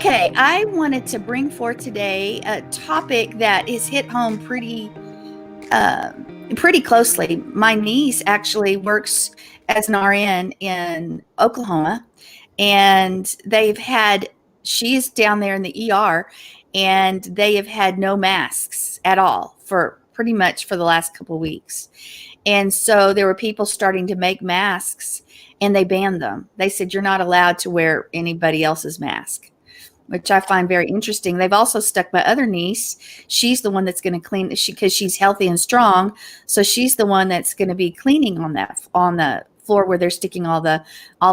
Okay, I wanted to bring forth today a topic that is hit home uh, pretty closely. My niece actually works as an RN in Oklahoma, and she's down there in the ER, and they have had no masks at all for pretty much for the last couple of weeks. And so there were people starting to make masks, and they banned them. They said, you're not allowed to wear anybody else's mask, which I find very interesting. They've also stuck my other niece. She's the one that's going to clean because she's healthy and strong. So she's the one that's going to be cleaning on the floor where they're sticking all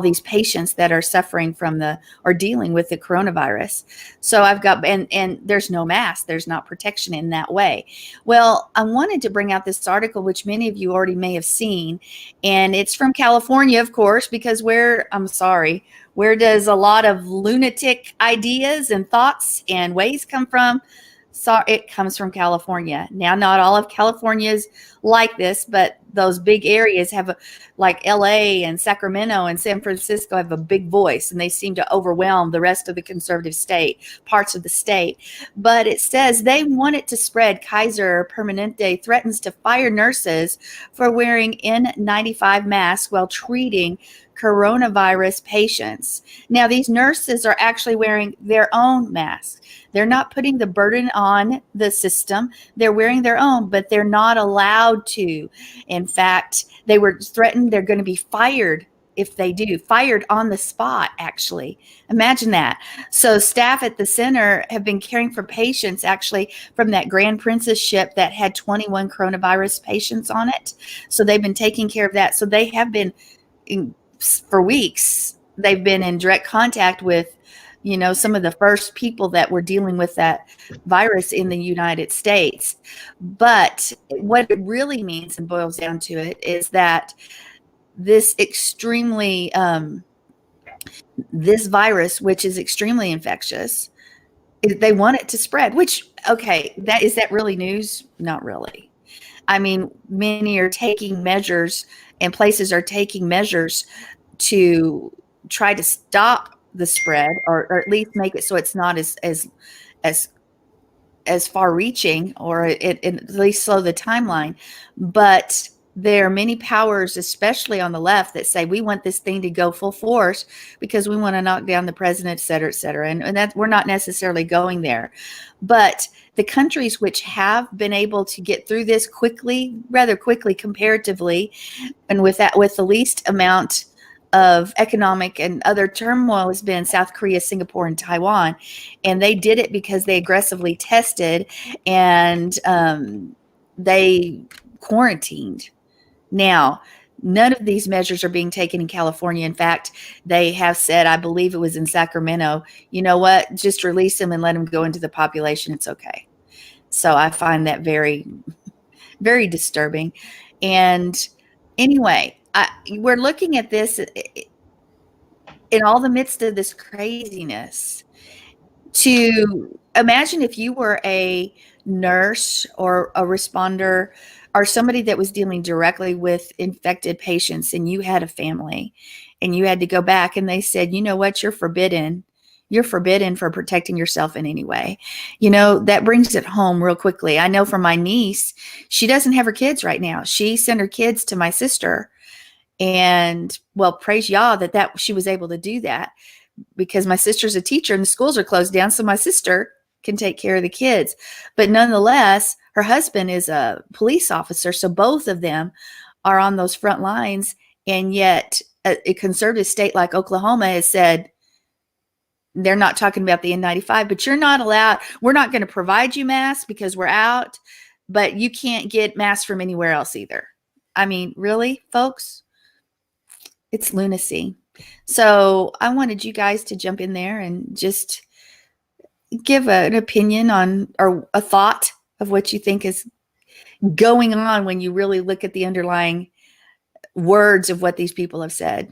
these patients that are suffering from or dealing with the coronavirus. So I've got, and there's no mask. There's not protection in that way. Well, I wanted to bring out this article, which many of you already may have seen, and it's from California, of course, because where does a lot of lunatic ideas and thoughts and ways come from? So it comes from California. Now, not all of California is like this, but those big areas like LA and Sacramento and San Francisco have a big voice, and they seem to overwhelm the rest of the conservative parts of the state. But it says they want it to spread. Kaiser Permanente threatens to fire nurses for wearing N95 masks while treating coronavirus patients. Now, these nurses are actually wearing their own masks. They're not putting the burden on the system. They're wearing their own, but they're not allowed to. In fact, they were threatened they're going to be fired if they do. Fired on the spot, actually. Imagine that. So staff at the center have been caring for patients actually from that Grand Princess ship that had 21 coronavirus patients on it. So they've been taking care of that. So they have been, for weeks, they've been in direct contact with some of the first people that were dealing with that virus in the United States. But what it really means and boils down to it is that this virus, which is extremely infectious, they want it to spread, which, okay, is that really news? Not really. I mean, many are taking measures and places are taking measures to try to stop the spread, or at least make it so it's not as far reaching, or at least slow the timeline. But there are many powers, especially on the left, that say we want this thing to go full force because we want to knock down the president, et cetera, et cetera. And that we're not necessarily going there. But the countries which have been able to get through this rather quickly comparatively, and with the least amount of economic and other turmoil, has been South Korea, Singapore, and Taiwan. And they did it because they aggressively tested and they quarantined. Now, none of these measures are being taken in California. In fact, they have said, I believe it was in Sacramento, you know what, just release them and let them go into the population. It's okay. So I find that very, very disturbing. And anyway, we're looking at this in all the midst of this craziness. To imagine if you were a nurse or a responder or somebody that was dealing directly with infected patients, and you had a family and you had to go back and they said, you know what, you're forbidden. You're forbidden for protecting yourself in any way. That brings it home real quickly. I know for my niece, she doesn't have her kids right now. She sent her kids to my sister. And well, praise Yah that she was able to do that, because my sister's a teacher and the schools are closed down. So my sister can take care of the kids. But nonetheless, her husband is a police officer. So both of them are on those front lines. And yet a conservative state like Oklahoma has said, they're not talking about the N95, but you're not allowed. We're not going to provide you masks because we're out, but you can't get masks from anywhere else either. I mean, really, folks? It's lunacy. So I wanted you guys to jump in there and just give an opinion on, or a thought of what you think is going on when you really look at the underlying words of what these people have said.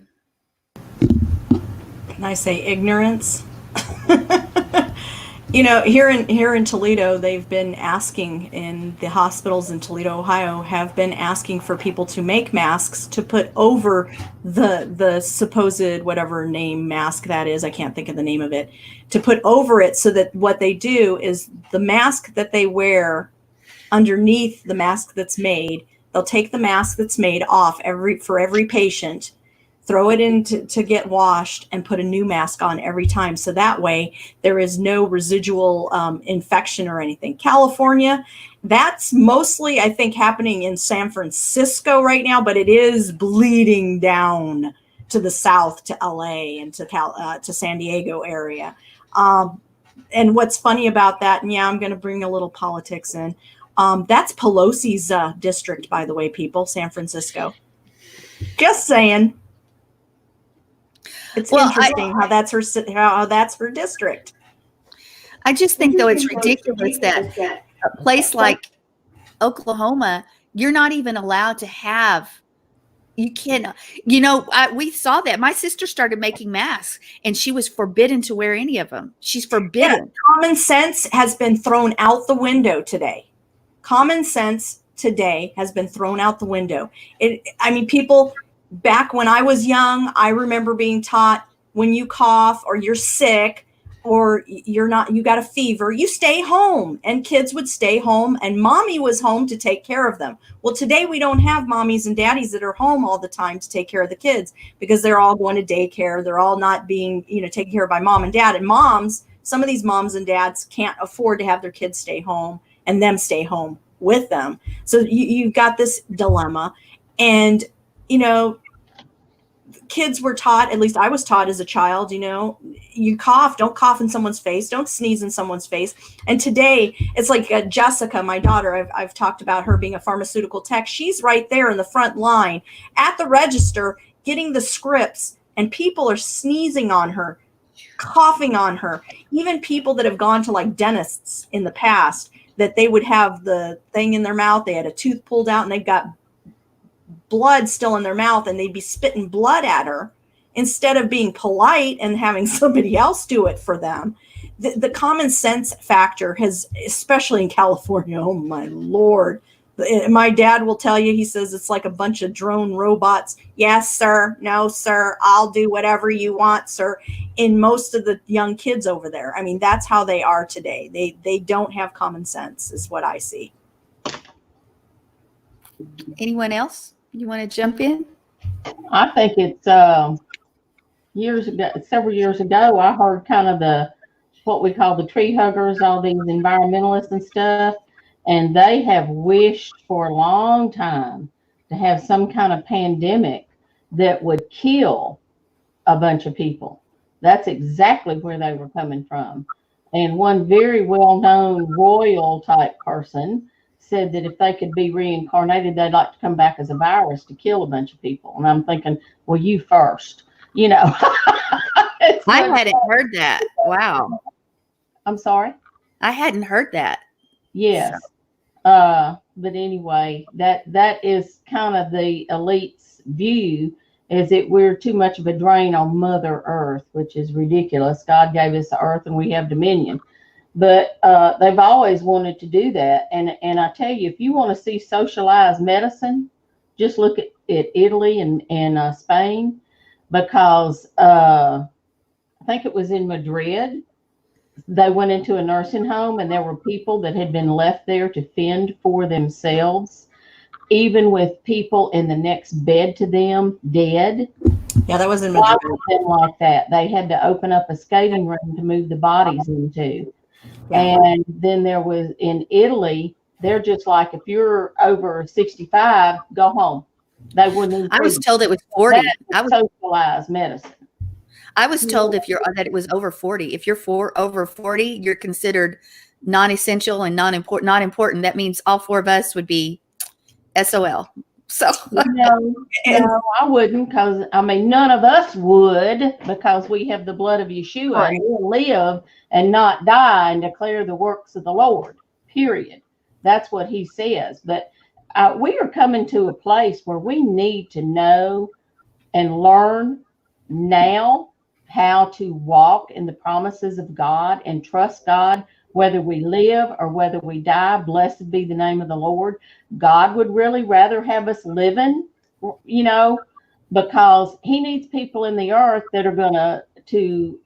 Can I say ignorance? You know, here in Toledo, they've been asking in the hospitals in Toledo, Ohio, have been asking for people to make masks to put over the supposed whatever name mask that is. I can't think of the name of it. To put over it so that what they do is the mask that they wear underneath the mask that's made, they'll take the mask that's made off for every patient, throw it in to get washed, and put a new mask on every time. So that way there is no residual infection or anything. California, that's mostly, I think, happening in San Francisco right now, but it is bleeding down to the south, to LA and to San Diego area. Um, and what's funny about that, and yeah, I'm going to bring a little politics in. That's Pelosi's district, by the way, people, San Francisco. Just saying. It's interesting how that's her district. I just think though it's ridiculous that a place like Oklahoma, you're not even allowed to have. You can, we saw that. My sister started making masks, and she was forbidden to wear any of them. She's forbidden. Yeah, common sense has been thrown out the window today. Common sense today has been thrown out the window. People, back when I was young, I remember being taught, when you cough or you're sick or you got a fever, you stay home, and kids would stay home, and mommy was home to take care of them. Well, today we don't have mommies and daddies that are home all the time to take care of the kids, because they're all going to daycare. They're all not being, taken care of by mom and dad. And some of these moms and dads can't afford to have their kids stay home and them stay home with them. So you've got this dilemma. And, kids were taught, at least I was taught as a child, you cough, don't cough in someone's face, don't sneeze in someone's face. And today it's like Jessica, my daughter, I've talked about her being a pharmaceutical tech. She's right there in the front line at the register getting the scripts, and people are sneezing on her, coughing on her. Even people that have gone to like dentists in the past, that they would have the thing in their mouth, they had a tooth pulled out and they've got blood still in their mouth, and they'd be spitting blood at her instead of being polite and having somebody else do it for them. The common sense factor has, especially in California, oh my Lord. My dad will tell you, he says it's like a bunch of drone robots. Yes, sir. No, sir. I'll do whatever you want, sir. In most of the young kids over there. I mean, that's how they are today. They don't have common sense, is what I see. Anyone else? You want to jump in? I think it's several years ago, I heard kind of what we call the tree huggers, all these environmentalists and stuff, and they have wished for a long time to have some kind of pandemic that would kill a bunch of people. That's exactly where they were coming from. And one very well-known royal type person said that if they could be reincarnated, they'd like to come back as a virus to kill a bunch of people. And I'm thinking, well, you first, I hadn't heard that. Wow. I'm sorry? I hadn't heard that. Yes. So. But anyway, that is kind of the elite's view, is that we're too much of a drain on Mother Earth, which is ridiculous. God gave us the earth and we have dominion. But they've always wanted to do that. And I tell you, if you want to see socialized medicine, just look at Italy and Spain, because I think it was in Madrid. They went into a nursing home, and there were people that had been left there to fend for themselves, even with people in the next bed to them dead. Yeah, that was in Madrid. Like that. They had to open up a skating ring to move the bodies into. And then there was in Italy, they're just like, if you're over 65, go home. They wouldn't. I was told it was 40. I was socialized medicine. I was told that it was over 40. If you're over 40, you're considered non-essential and not important. That means all four of us would be SOL. So no, I wouldn't, because none of us would, because we have the blood of Yeshua, right. And we'll live and not die and declare the works of the Lord, period. That's what he says. But we are coming to a place where we need to know and learn now how to walk in the promises of God and trust God, whether we live or whether we die. Blessed be the name of the Lord. God would really rather have us living, you know, because he needs people in the earth that are going to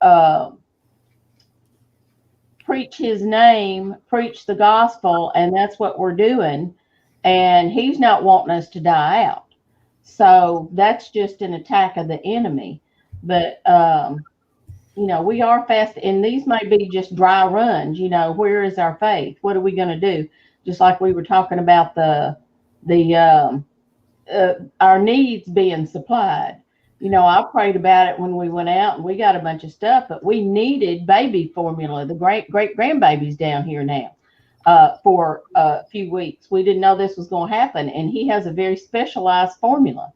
preach his name, preach the gospel, and that's what we're doing. And he's not wanting us to die out. So that's just an attack of the enemy. But you know, we are fast, and these may be just dry runs. You know, where is our faith? What are we going to do? Just like we were talking about our needs being supplied. You know, I prayed about it when we went out, and we got a bunch of stuff, but we needed baby formula. The great grandbaby's down here now for a few weeks. We didn't know this was going to happen, and he has a very specialized formula.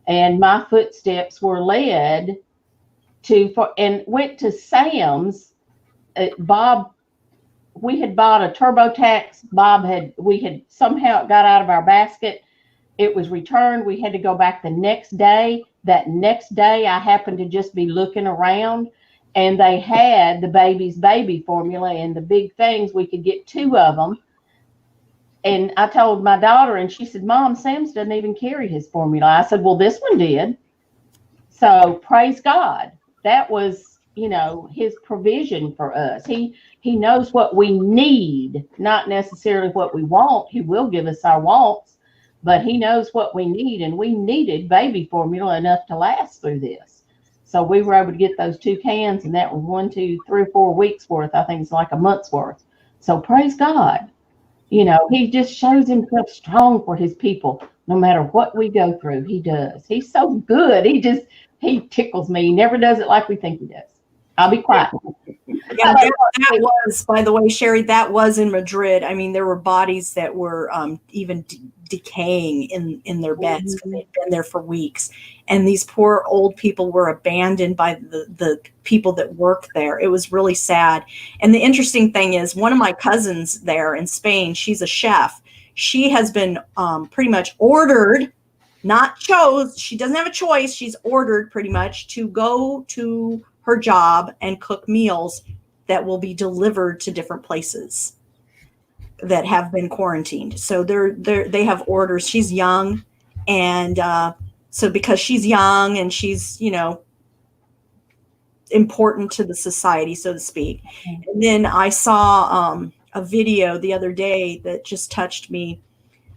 And my footsteps were led and went to Sam's. Bob, we had bought a TurboTax. We had somehow got out of our basket. It was returned. We had to go back the next day. That next day, I happened to just be looking around, and they had the baby's baby formula and the big things. We could get 2 of them. And I told my daughter, and she said, Mom, Sam's doesn't even carry his formula. I said, well, this one did. So praise God. That was, you know, his provision for us. He knows what we need, not necessarily what we want. He will give us our wants, but he knows what we need. And we needed baby formula enough to last through this. So we were able to get those 2 cans, and that was 1, 2, 3 or 4 weeks worth. I think it's like a month's worth. So praise God. You know, he just shows himself strong for his people. No matter what we go through, he does. He's so good. He tickles me. He never does it like we think he does. I'll be quiet. Yeah, that was, by the way, Sherry, that was in Madrid. I mean, there were bodies that were even decaying in their beds because they'd been there for weeks. And these poor old people were abandoned by the people that work there. It was really sad. And the interesting thing is, one of my cousins there in Spain, she's a chef. She has been pretty much ordered, not chose. She doesn't have a choice. She's ordered pretty much to go to her job and cook meals that will be delivered to different places that have been quarantined. So they have orders. She's young. And so because she's young and she's, you know, important to the society, so to speak. And then I saw a video the other day that just touched me,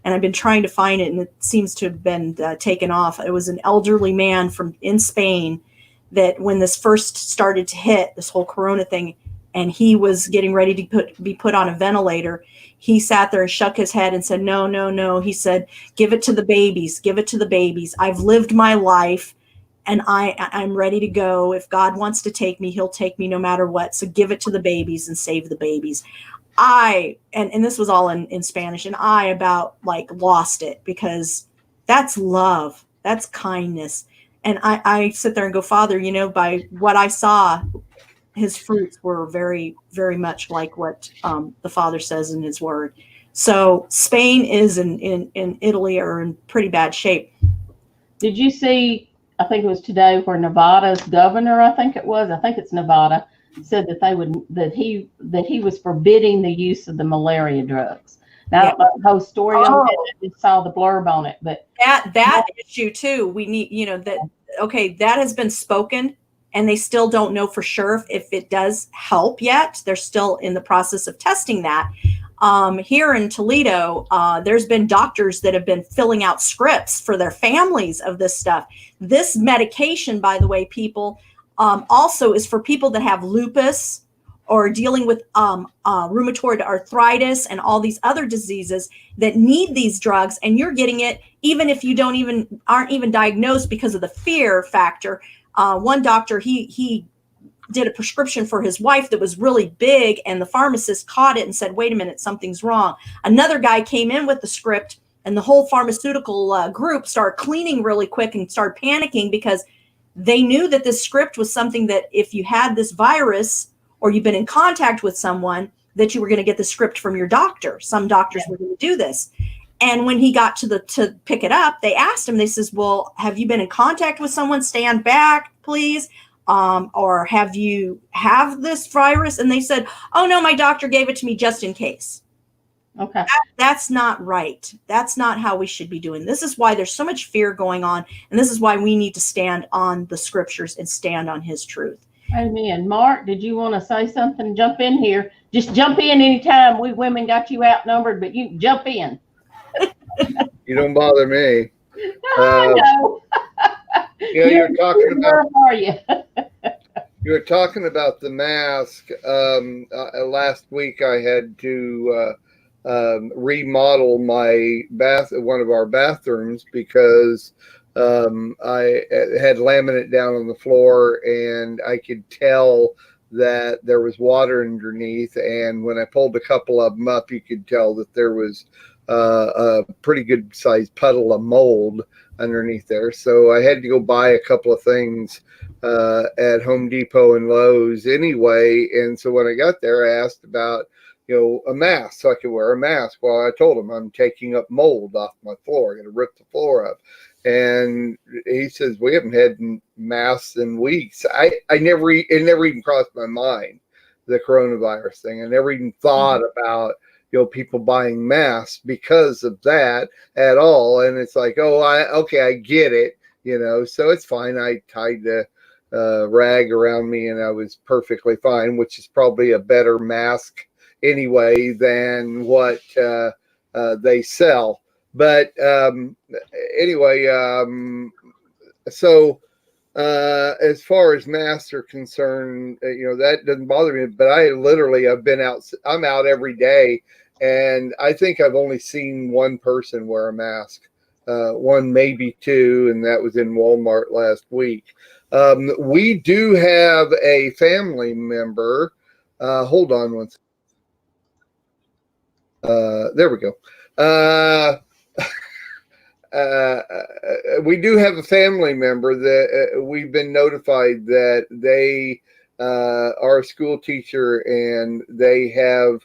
and I've been trying to find it, and it seems to have been taken off. It was an elderly man in Spain that when this first started to hit, this whole corona thing, and he was getting ready to be put on a ventilator, he sat there and shook his head and said, no, no, no. He said, give it to the babies. Give it to the babies. I've lived my life, and I'm ready to go. If God wants to take me, he'll take me no matter what. So give it to the babies and save the babies. And this was all in Spanish, and I about like lost it, because that's love. That's kindness. And I sit there and go, Father, you know, by what I saw, his fruits were very, very much like what the Father says in his word. So Spain is in Italy are in pretty bad shape. Did you see, I think it was today, where Nevada's governor, I think it's Nevada, said that he was forbidding the use of the malaria drugs. Now, I don't know the whole story on it. I just saw the blurb on it, but that issue too, we need, you know, that, okay, that has been spoken, and they still don't know for sure if it does help yet. They're still in the process of testing that. Here in Toledo, there's been doctors that have been filling out scripts for their families of this stuff. This medication, by the way, people, also is for people that have lupus or dealing with rheumatoid arthritis and all these other diseases that need these drugs. And you're getting it even if you aren't even diagnosed, because of the fear factor. One doctor, he did a prescription for his wife that was really big, and the pharmacist caught it and said, wait a minute, something's wrong. Another guy came in with the script, and the whole pharmaceutical group started cleaning really quick and started panicking, because they knew that this script was something that if you had this virus or you've been in contact with someone, that you were going to get the script from your doctor. Some doctors were going to do this. And when he got to pick it up, they asked him, they says, well, have you been in contact with someone? Stand back, please. or have you have this virus? And they said, oh no, my doctor gave it to me just in case. Okay. That's not right. That's not how we should be doing. This is why there's so much fear going on. And this is why we need to stand on the scriptures and stand on his truth. Amen. Mark, did you want to say something? Jump in here. Just jump in anytime. We women got you outnumbered, but you jump in. You don't bother me. I know. You know, you're talking about. Where are you? You were talking about the mask. Last week, I had to remodel one of our bathrooms because I had laminate down on the floor, and I could tell that there was water underneath. And when I pulled a couple of them up, you could tell that there was a pretty good sized puddle of mold underneath there. So I had to go buy a couple of things at Home Depot and Lowe's anyway. And so when I got there, I asked about, a mask, so I could wear a mask. Well, I told him I'm taking up mold off my floor. I'm going to rip the floor up. And he says, we haven't had masks in weeks. It never even crossed my mind, the coronavirus thing. I never even thought about, people buying masks because of that at all. And it's like, I get it, so it's fine. I tied the rag around me and I was perfectly fine, which is probably a better mask anyway than what they sell. But anyway, so as far as masks are concerned, that doesn't bother me. But I'm out every day, and I think I've only seen one person wear a mask, one, maybe two, and that was in Walmart last week. We do have a family member. Hold on one second. There we go. We do have a family member that we've been notified that they are a school teacher, and they have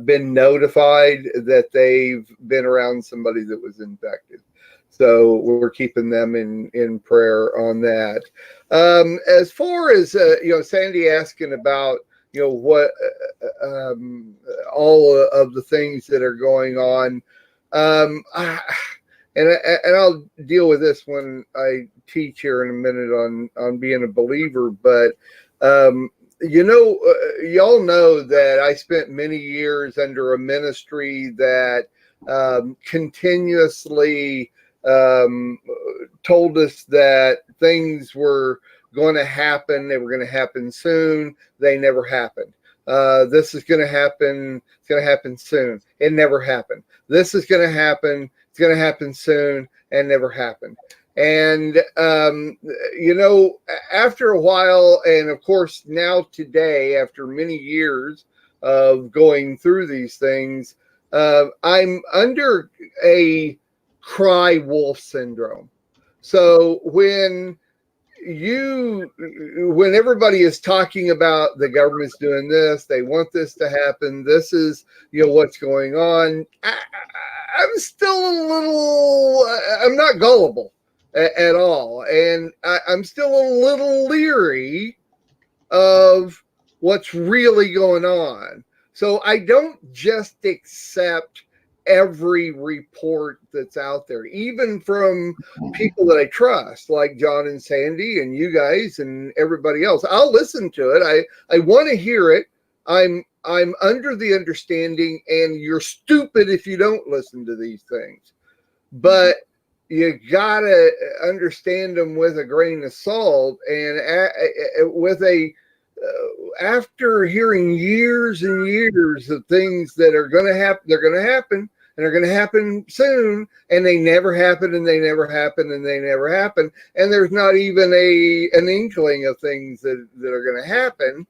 been notified that they've been around somebody that was infected. So we're keeping them in prayer on that. As far as, Sandy asking about, what all of the things that are going on. And I'll deal with this when I teach here in a minute on being a believer. But, y'all know that I spent many years under a ministry that continuously told us that things were going to happen. They were going to happen soon. They never happened. This is going to happen. It's going to happen soon. It never happened. This is going to happen. It's going to happen soon, and never happened. And, after a while, and of course now today, after many years of going through these things, I'm under a cry wolf syndrome. So when everybody is talking about the government's doing this, they want this to happen, this is, what's going on, I'm still I'm not gullible at all. And I'm still a little leery of what's really going on. So I don't just accept every report that's out there, even from people that I trust, like John and Sandy and you guys and everybody else. I'll listen to it. I want to hear it. I'm under the understanding, and you're stupid if you don't listen to these things, but you gotta understand them with a grain of salt. And after hearing years and years of things that are going to happen, they're going to happen, and they're going to happen soon, and they never happen, and they never happen, and they never happen, and there's not even an inkling of things that are going to happen.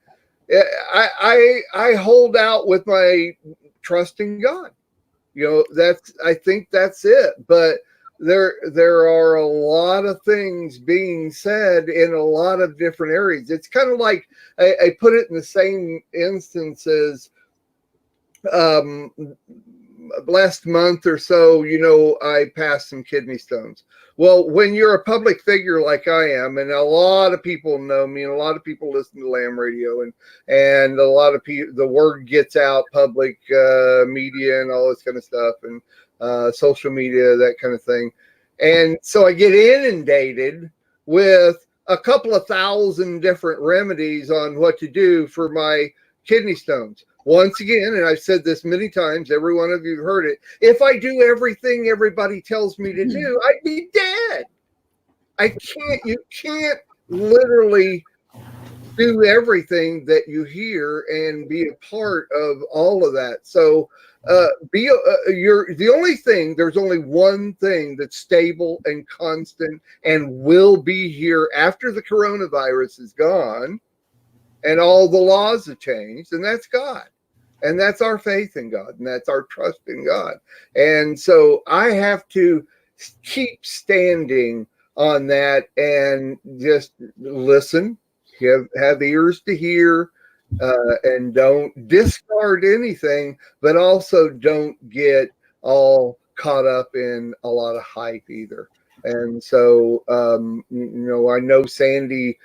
I hold out with my trust in God. I think that's it. But there are a lot of things being said in a lot of different areas. It's kind of like I put it in the same instances. last month or so, I passed some kidney stones. Well, when you're a public figure like I am, and a lot of people know me, and a lot of people listen to Lamb Radio, and a lot of people, the word gets out, public media and all this kind of stuff, and social media, that kind of thing. And so I get inundated with a couple of thousand different remedies on what to do for my kidney stones. Once again, and I've said this many times, every one of you heard it, if I do everything everybody tells me to do, I'd be dead. You can't literally do everything that you hear and be a part of all of that. So there's only one thing that's stable and constant and will be here after the coronavirus is gone and all the laws have changed, and that's God. And that's our faith in God, and that's our trust in God. And so I have to keep standing on that and just listen, have ears to hear, and don't discard anything, but also don't get all caught up in a lot of hype either. And so, I know Sandi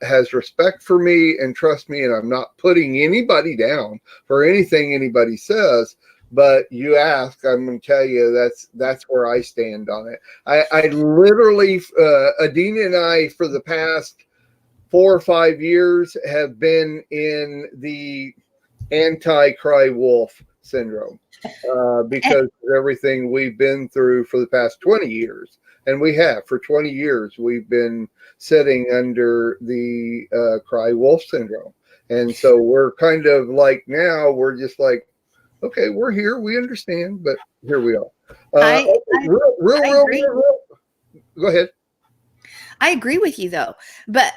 has respect for me and trust me, and I'm not putting anybody down for anything anybody says, but you ask, I'm going to tell you that's where I stand on it. I literally, Adina and I, for the past 4 or 5 years, have been in the anti-cry wolf syndrome because of everything we've been through for the past 20 years. And we have, for 20 years, we've been sitting under the cry wolf syndrome. And so we're kind of like, now we're just like, okay, we're here, we understand, but here we are. Real. Go ahead. I agree with you though, but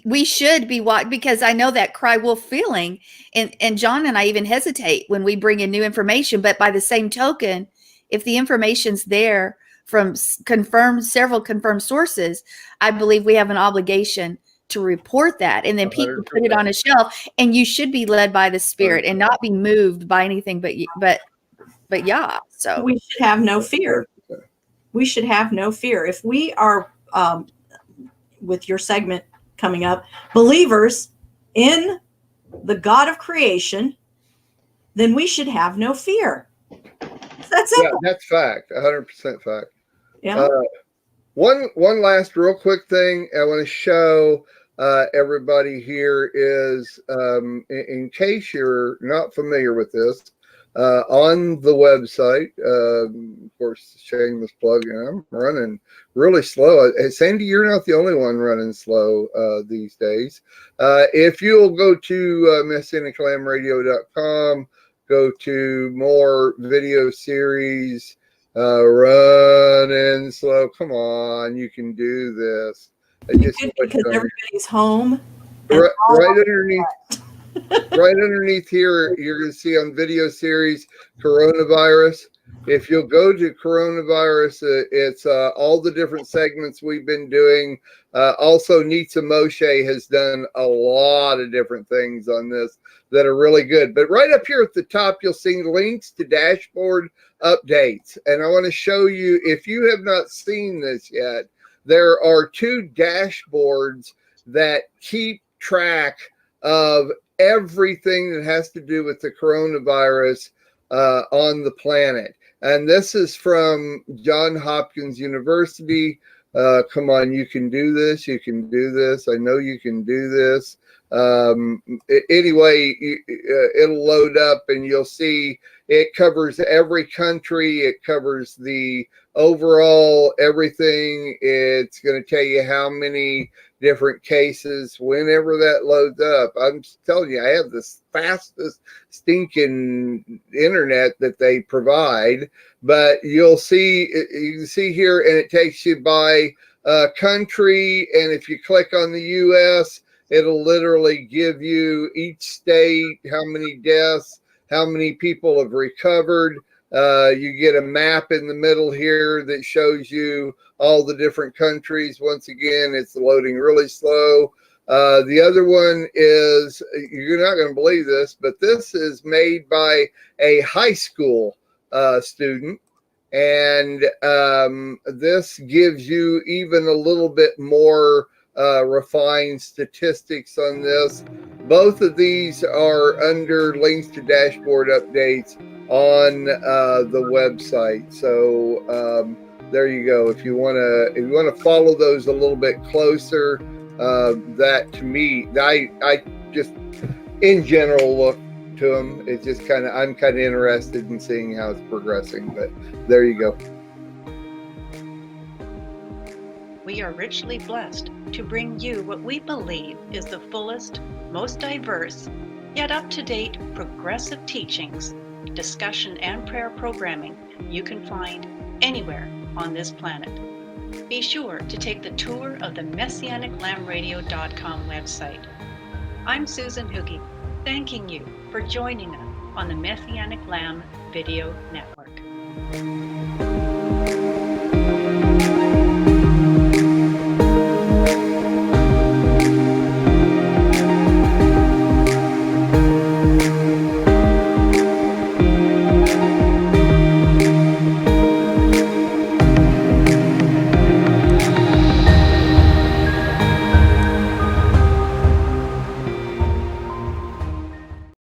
we should be because I know that cry wolf feeling, and John and I even hesitate when we bring in new information, but by the same token, if the information's there from several confirmed sources, I believe we have an obligation to report that, and then people 100%. Put it on a shelf, and you should be led by the Spirit 100%. And not be moved by anything but yeah. So we should have no fear. We should have no fear. If we are, with your segment coming up, believers in the God of creation, then we should have no fear. That's it. Yeah, that's fact. 100% fact. Yeah. One last real quick thing I want to show everybody here is, in case you're not familiar with this, on the website, of course, shameless plug, I'm running really slow. Sandi, you're not the only one running slow these days. If you'll go to messianiclamradio.com, go to more video series, running slow. Come on, you can do this. Because everybody's home. Right underneath. Right underneath here, you're going to see on video series coronavirus. If you'll go to coronavirus, it's all the different segments we've been doing. Also, Nitsa Moshe has done a lot of different things on this that are really good. But right up here at the top, you'll see links to dashboard updates. And I want to show you, if you have not seen this yet, there are 2 dashboards that keep track of everything that has to do with the coronavirus on the planet. And this is from Johns Hopkins University. Come on, you can do this. You can do this. I know you can do this. Anyway, it'll load up and you'll see it covers every country. It covers the overall everything. It's going to tell you how many different cases whenever that loads up. I'm telling you, I have the fastest stinking internet that they provide, but you can see here, and it takes you by country, and if you click on the US, it'll literally give you each state, how many deaths, how many people have recovered. You get a map in the middle here that shows you all the different countries. Once again, it's loading really slow. The other one is, you're not going to believe this, but this is made by a high school student. And this gives you even a little bit more refined statistics on this. Both of these are under links to dashboard updates on the website. So there you go. If you want to follow those a little bit closer, that to me, I just in general look to them. It's just I'm kind of interested in seeing how it's progressing. But there you go. We are richly blessed to bring you what we believe is the fullest, most diverse, yet up-to-date progressive teachings, discussion, and prayer programming you can find anywhere on this planet. Be sure to take the tour of the MessianicLambRadio.com website. I'm Susan Hoogie, thanking you for joining us on the Messianic Lamb Video Network.